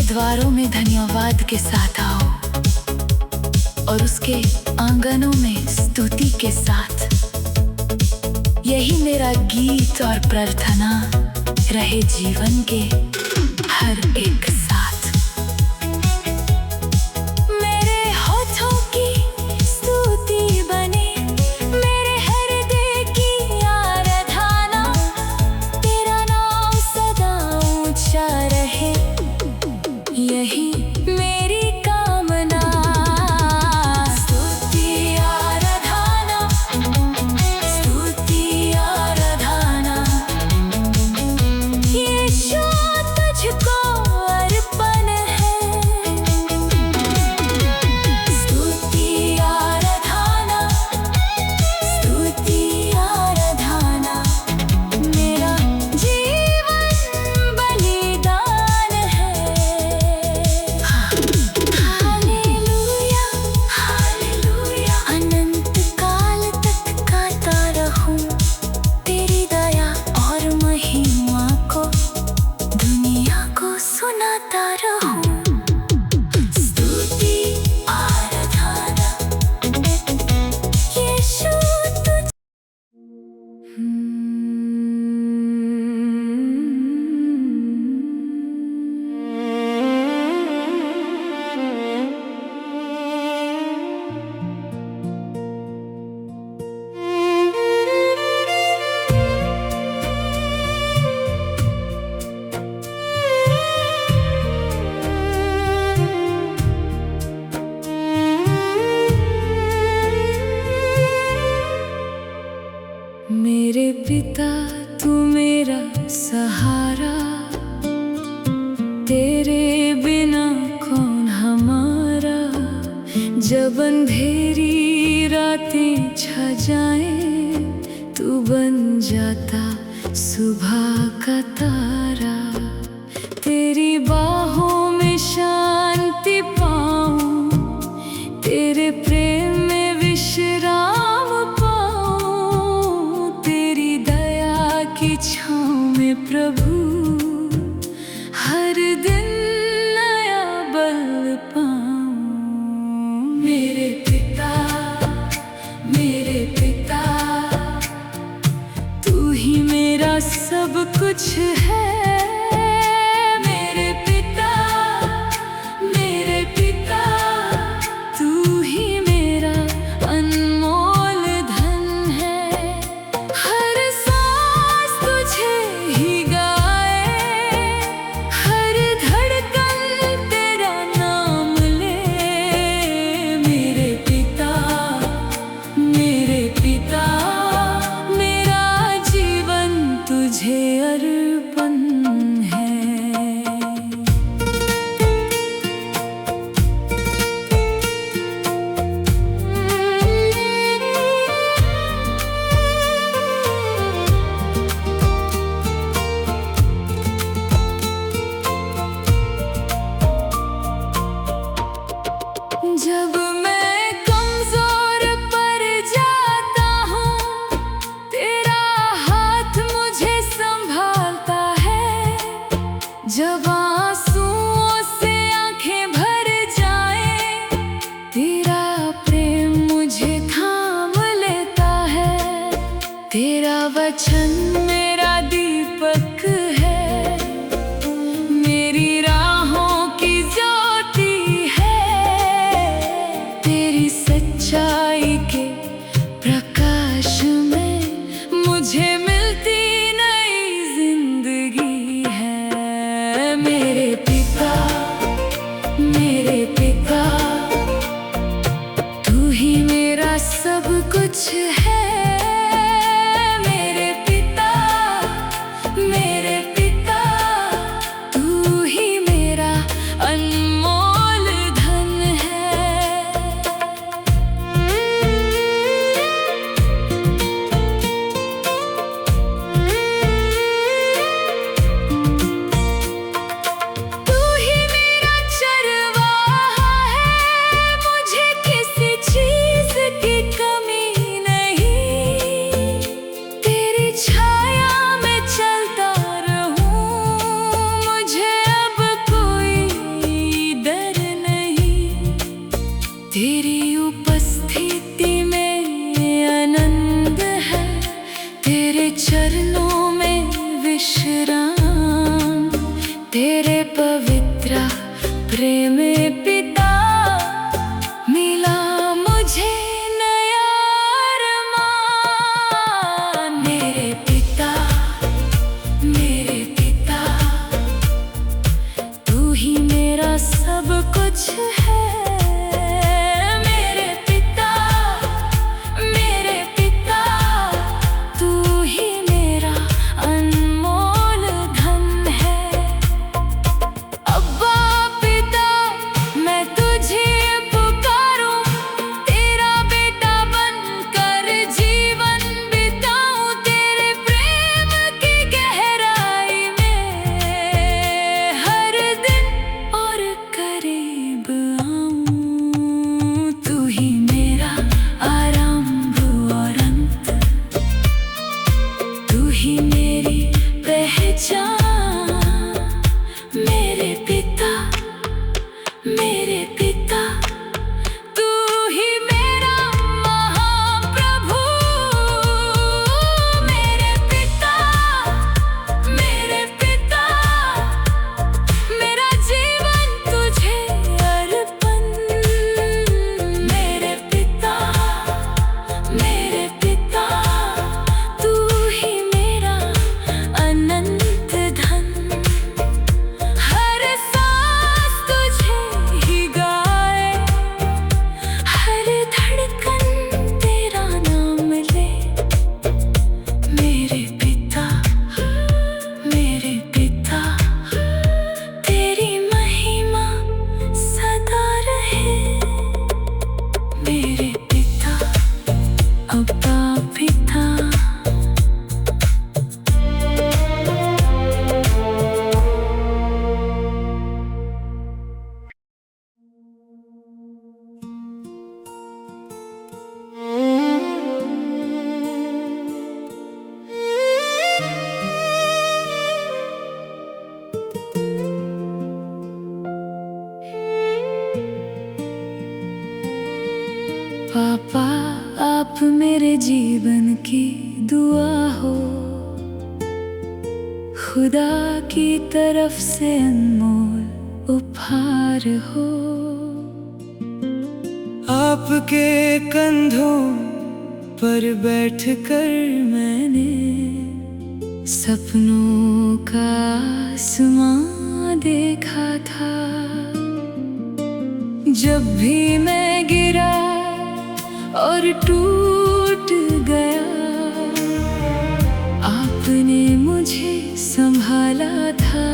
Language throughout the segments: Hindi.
द्वारों में धन्यवाद के साथ आओ और उसके आंगनों में स्तुति के साथ। यही मेरा गीत और प्रार्थना रहे जीवन के हर एक साथ। मेरे होठों की स्तुति बने, मेरे हृदय की आराधना, तेरा नाम सदा ऊंचा रहे, यही मेरी कामना। स्तुति आराधना, स्तुति आराधना, यीशु तुझको अर्पण है। स्तुति आराधना, स्तुति आराधना, मेरा जीवन बलिदान है। हालेलुया, हालेलुया, अनंत काल तक गाता रहूं तेरी दया और महिमा को, दुनिया को सुनाता रहूं। स्तुति आराधना, यीशु तुझ मेरे पिता तू मेरा सहारा, तेरे बिना कौन हमारा। जब अंधेरी रातें छा जाए, तू बन जाता सुबह का तारा। तेरी बाहों में शांति पाऊं, तेरे प्रेम में विश्राम पाऊं, तेरी दया की छाँव में प्रभु हर दिन नया बल पाऊं। मेरे पिता, तू ही मेरा सब कुछ प्रेम पिता मिला मुझे नया अरमान। मेरे पिता तू ही मेरा सब कुछ है। मेरे पिता तू ही मेरा अनमोल धन है। अब्बा पिता मैं तुझे पुकारूं, तेरा बेटा बनकर जीवन बिताऊं। तेरे प्रेम की गहराई में हर दिन और करीब आऊं। तू ही मेरा आरंभ और अंत, तू ही मेरी पहचान। मेरे पिता तू ही मेरा महाप्रभु। मेरे पिता मेरा जीवन तुझे अर्पण। मेरे पिता तू ही मेरा अनंत धन। हर सांस तुझे ही गाए, हर धड़कन तेरा नाम ले। मेरे पिता तेरी महिमा सदा रहे। मेरे पिता अब्बा पिता। पापा आप मेरे जीवन की दुआ हो, खुदा की तरफ से अनमोल उपहार हो। आपके कंधों पर बैठकर मैंने सपनों का आसमां देखा था। जब भी मैं गिरा और टूट गया, आपने मुझे संभाला था।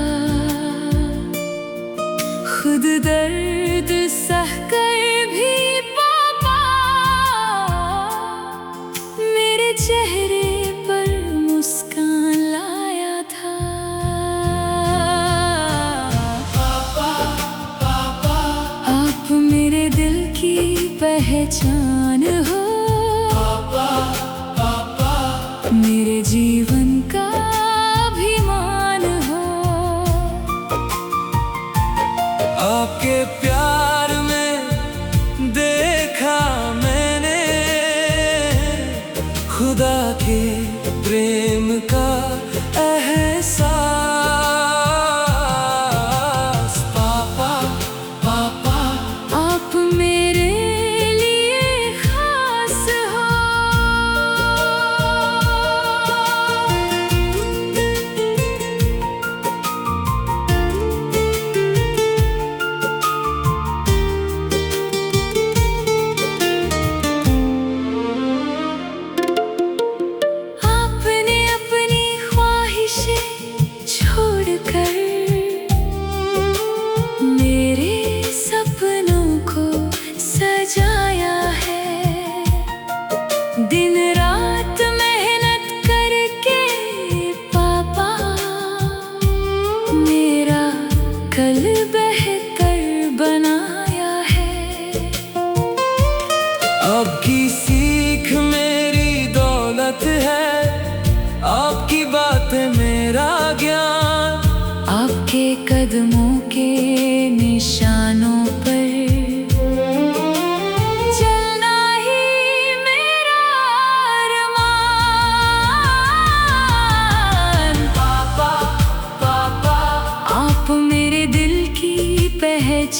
खुद दर्द सहकर भी पापा मेरे चेहरे पर मुस्कान लाया था। आप मेरे दिल की पहचान हो, मेरे जीवन का अभिमान हो। आपके प्यार में देखा मैंने खुदा के प्रेम का एहसास। पापा आप मेरे लिए खास हो।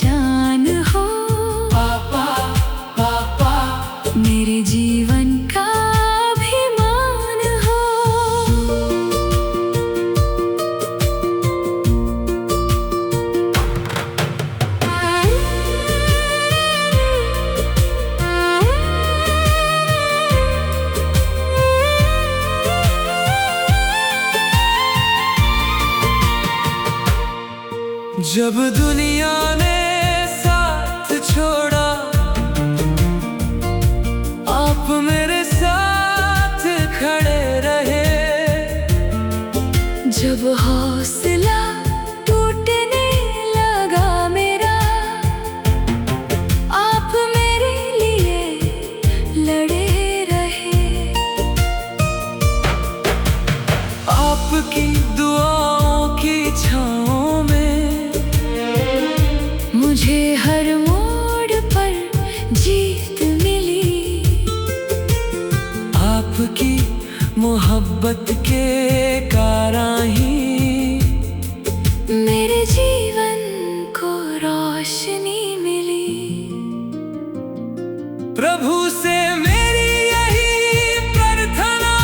पहचान हो। पापा पापा मेरे जीवन का अभिमान हो। जब दुनिया ने साथ छोड़ा, आप मेरे साथ खड़े रहे। जब हौसला टूटने लगा मेरा, आप मेरे लिए लड़े रहे। आपकी दुआओं की छाँव में मुझे हर मोड़ पर जीत मिली। आपकी मोहब्बत के कारण ही मेरे जीवन को रोशनी मिली। प्रभु से मेरी यही प्रार्थना,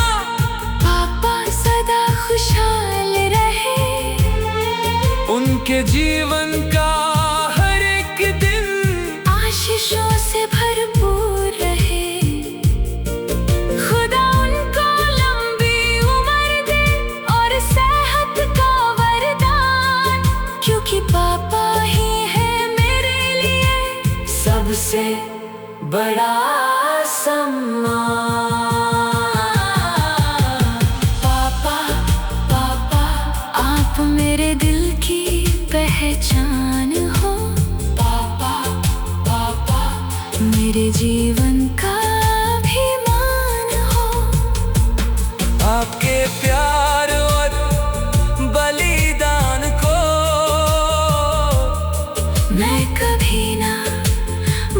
पापा सदा खुशहाल रहे। उनके जीवन का हर एक दिन आशीषों से भरपूर रहे। खुदा उनको लंबी उम्र दे और सेहत का वरदान, क्योंकि पापा ही है मेरे लिए सबसे बड़ा सम्मान। पापा पापा आप मेरे दिल की पहचान हो। पापा पापा मेरे जीवन का अभिमान हो। आपके प्यार और बलिदान को मैं कभी ना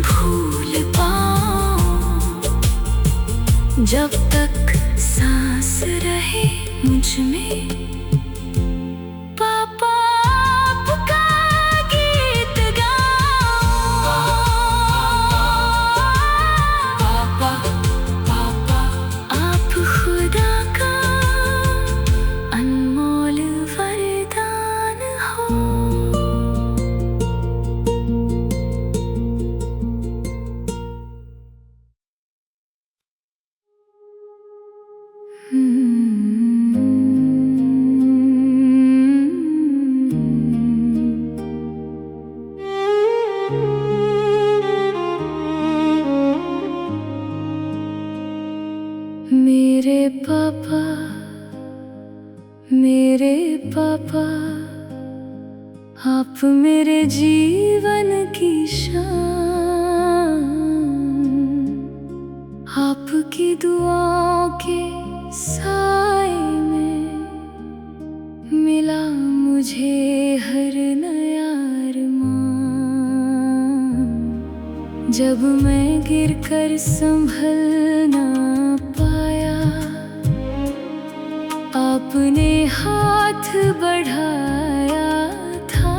भूल पाऊं। जब तक सांस रहे मुझ में, पापा आपका गीत गाऊं। पापा पापा आप खुदा का अनमोल वरदान हो। मेरे पापा आप मेरे जीवन की शान। आपकी दुआओं के साए में मिला मुझे हर नया अरमान। जब मैं गिरकर संभल ना पाया, आपने हाथ बढ़ाया था।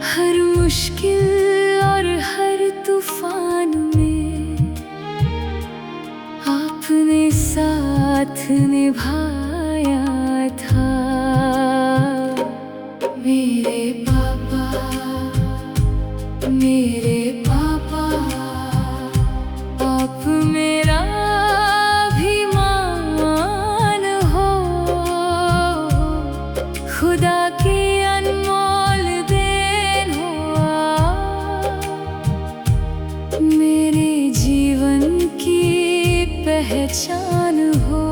हर मुश्किल और हर तूफान में आपने साथ निभाया था। मेरे पापा आप मेरा अभिमान हो। खुदा की अनमोल देन हो आप। मेरे जीवन की पहचान हो।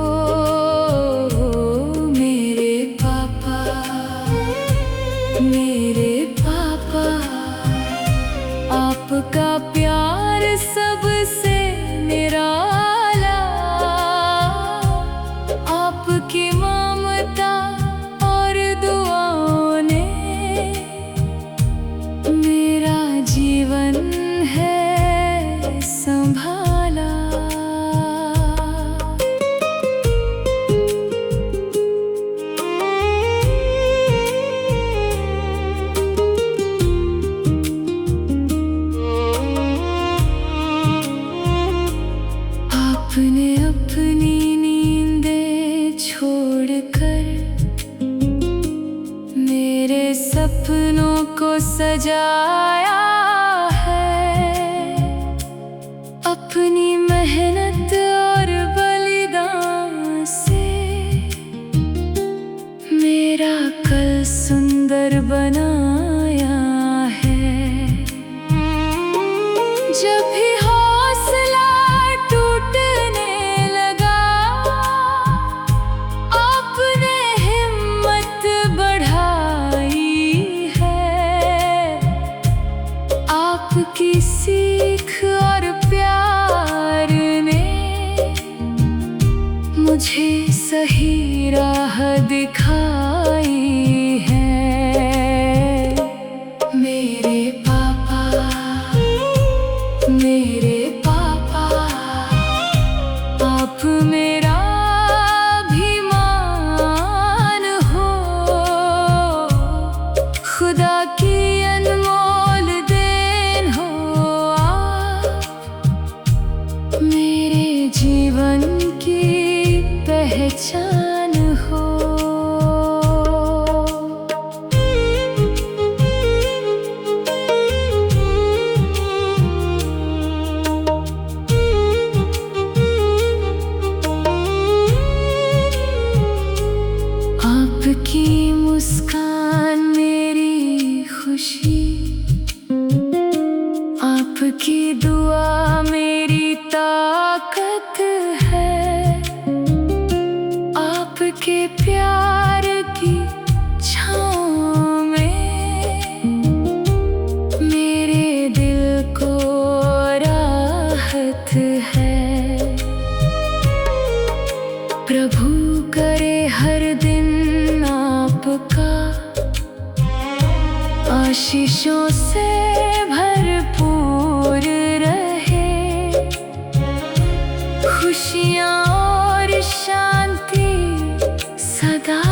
मेरे पापा मेरे सजाया है। अपनी मेहनत और बलिदान से मेरा कल सुंदर बनाया है। जब भी हौसला टूटने लगा, आपने हिम्मत बढ़ाई है। आपकी सीख और प्यार ने मुझे सही राह दिखाई है। मेरे पापा, मेरे पापा, आप मेरा अभिमान हो। खुदा की अनमोल देन हो आप, मेरे जीवन की पहचान हो। आपकी मुस्कान मेरी खुशी, आपकी दुआ मेरी ताकत है। आपके प्यार की छाँव में मेरे दिल को राहत है। प्रभु करे हर दिन आपका आशीषों से भरपूर रहे। खुशियाँ और शांति सदा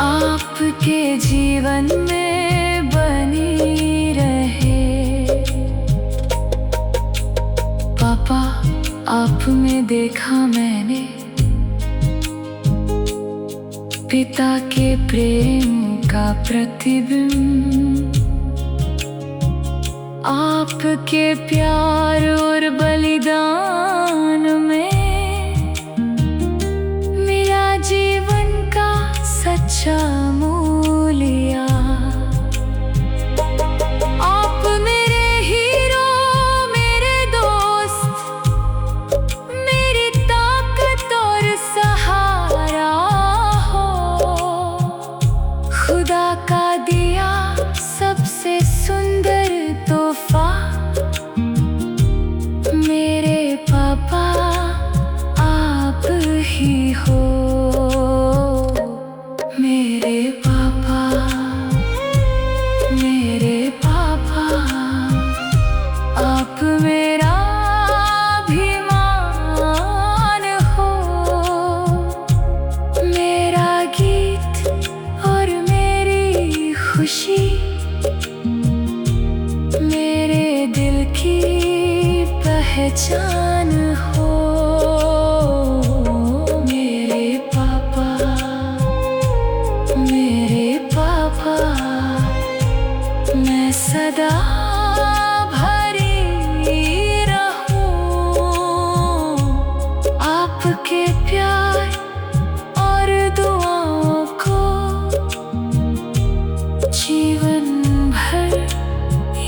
आपके जीवन में बनी रहे। पापा, आप में देखा मैंने पिता के प्रेम का प्रतिबिंब। आपके प्यार और बलिदान में मेरा जीवन का सच्चा मूल्य। आप मेरे हीरो, मेरे दोस्त, मेरी ताकत और सहारा हो। खुदा का दिया सबसे सुंदर तोहफा, मेरे पापा आप ही हो। मेरे पापा, मेरे पापा, आप मेरा अभिमान हो। मेरा गीत और मेरी खुशी, मेरे दिल की पहचान हो। मेरे पापा, मेरे पापा, मैं सदा भरी रहूं आपके प्यार और दुआओं को। जीवन भर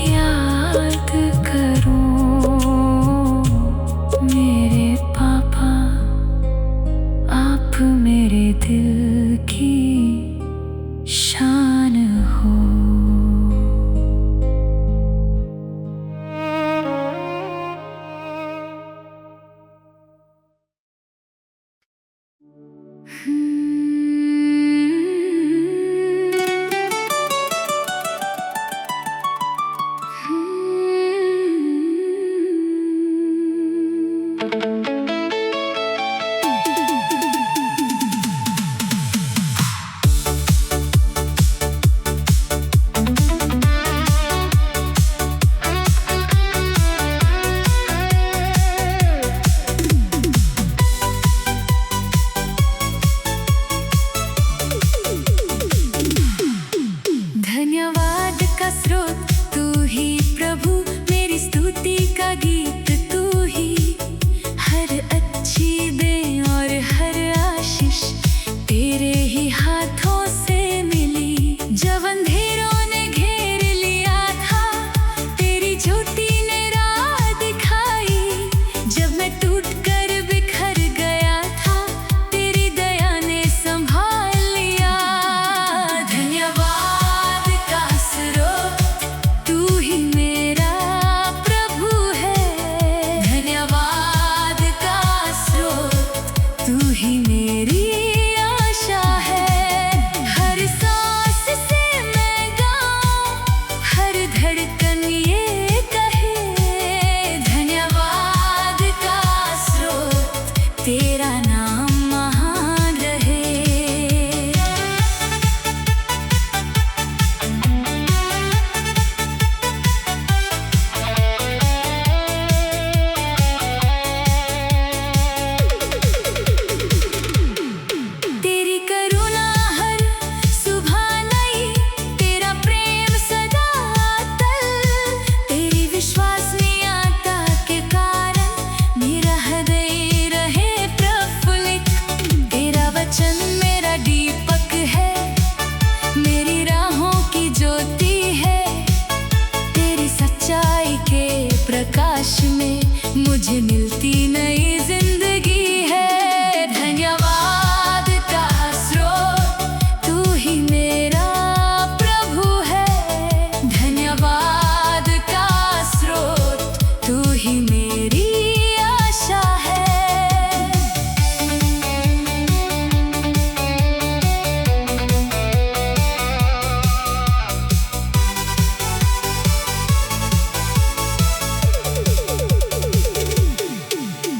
याद करूं। मेरे पापा, आप मेरे दिल की शान हो। का स्रोत तू ही प्रभु, मेरी स्तुति का गीत तू ही। हर अच्छी देन और हर आशीष तेरे ही हाथों से मिली। जब अंधेरों ने घेर लिया था, तेरी ज्योति ने राह दिखाई। जब मैं टूट कर बिखर गया था, तेरी दया ने संभाल लिया। धन्यवाद का स्रोत तू ही मेरा प्रभु है। धन्यवाद का स्रोत तू ही मेरी आशा है। हर सांस से मैं गाऊं, हर धड़कन ये कहे, धन्यवाद का स्रोत तेरा नाम महान रहे। तेरी करुणा हर सुबह नई, तेरा प्रेम सदा अतल। तेरी विश्वसनीयता के कारण मेरा हृदय रहे प्रफुल्लित। तेरा वचन मेरा दीपक है, मेरी राहों की ज्योति है। तेरी सच्चाई के प्रकाश में मुझे मिलती नई जिंदगी है। धन्यवाद का स्रोत तू ही मेरा प्रभु है। धन्यवाद का स्रोत तू ही मेरी आशा है।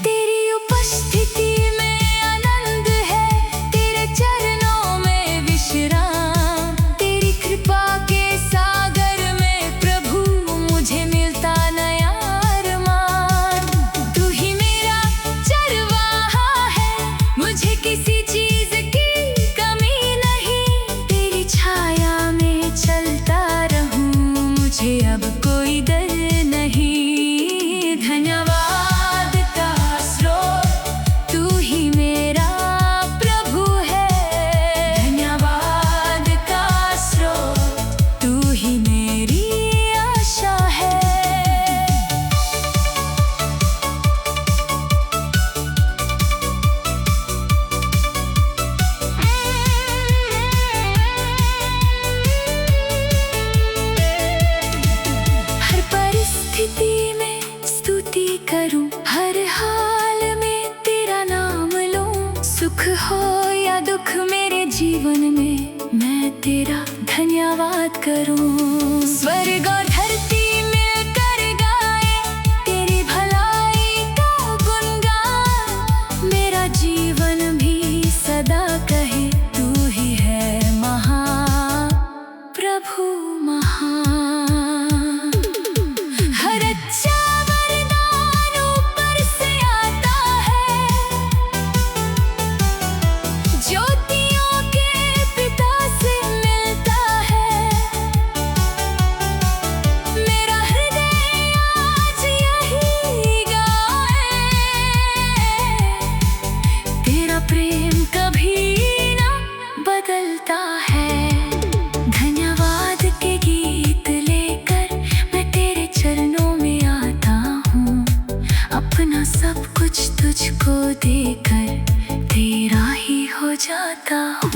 तेरी उपस्थिति में आनंद है, तेरे चरणों में विश्राम। तेरी कृपा के सागर में प्रभु मुझे मिलता नया अरमान। तू ही मेरा चरवाहा है, मुझे किसी चीज की कमी नहीं। तेरी छाया में चलता रहूं, मुझे अब कोई डर नहीं। धन्यवाद का स्रोत तू ही मेरा प्रभु है। धन्यवाद का स्रोत तू ही मेरी आशा है। हर परिस्थिति में स्तुति करूं, हर हाल में तेरा नाम लूं। सुख हो या दुख मेरे जीवन में, मैं तेरा धन्यवाद करूं। स्वर्ग और धरती मिलकर गाए तेरी भलाई का गुणगान। मेरा जीवन भी सदा कहे तू ही है महान प्रभु महान। हर अच्छा वरदान ऊपर से आता है, ज्योतियों के पिता से मिलता है। मेरा हृदय आज यही गाए, तेरा प्रेम कभी ना बदलता है। धन्यवाद के गीत लेकर मैं तेरे चरणों में आता हूँ। अपना सब कुछ तुझको देकर तेरा ही हो जाता हूँ।